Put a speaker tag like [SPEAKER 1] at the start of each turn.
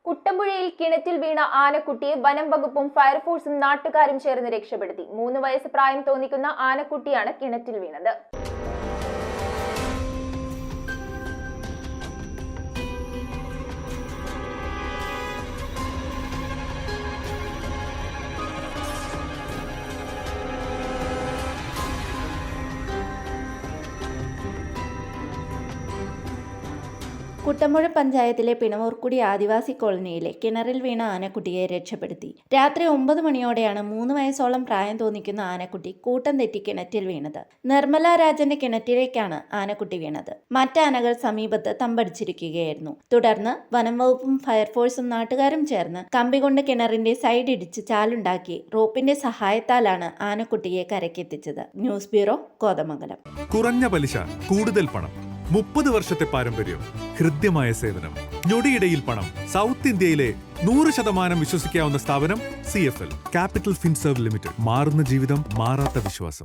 [SPEAKER 1] കുട്ടമ്പുഴയിൽ കിണറ്റിൽ വീണ ആനക്കുട്ടിയെ വനം വകുപ്പും ഫയർഫോഴ്സും നാട്ടുകാരും ചേർന്ന് രക്ഷപ്പെടുത്തി. 3 വയസ്സ് പ്രായം തോന്നിക്കുന്ന ആനക്കുട്ടിയാണ് കിണറ്റിൽ വീണത്.
[SPEAKER 2] കുട്ടമ്പുഴ പഞ്ചായത്തിലെ പിണമൂർക്കുടി ആദിവാസി കോളനിയിലെ കിണറിൽ വീണ ആനക്കുട്ടിയെ രക്ഷപ്പെടുത്തി. രാത്രി 9 മണിയോടെയാണ് 3 വയസ്സോളം പ്രായം തോന്നിക്കുന്ന ആനക്കുട്ടി കൂട്ടം തെറ്റി കിണറ്റിൽ വീണത്. നിർമ്മല രാജന്റെ കിണറ്റിലേക്കാണ് ആനക്കുട്ടി വീണത്. മറ്റാനകൾ സമീപത്ത് തമ്പടിച്ചിരിക്കുകയായിരുന്നു. തുടർന്ന് വനം വകുപ്പും ഫയർഫോഴ്സും നാട്ടുകാരും ചേർന്ന് കമ്പി കൊണ്ട് കിണറിന്റെ സൈഡ് ഇടിച്ച് ചാലുണ്ടാക്കി റോപ്പിന്റെ സഹായത്താലാണ് ആനക്കുട്ടിയെ കരക്കെത്തിച്ചത്. News bureau, Kothamangalam.
[SPEAKER 3] കുറഞ്ഞ പലിശ, കൂടുതൽ പണം, 30 വർഷത്തെ പാരമ്പര്യം, ഹൃദ്യമായ സേവനം, ഞൊടിയിടയിൽ പണം. സൗത്ത് ഇന്ത്യയിലെ 100% വിശ്വസിക്കാവുന്ന സ്ഥാപനം CFL, ക്യാപിറ്റൽ ഫിൻസർവ് ലിമിറ്റഡ്. മാറുന്ന ജീവിതം, മാറാത്ത വിശ്വാസം.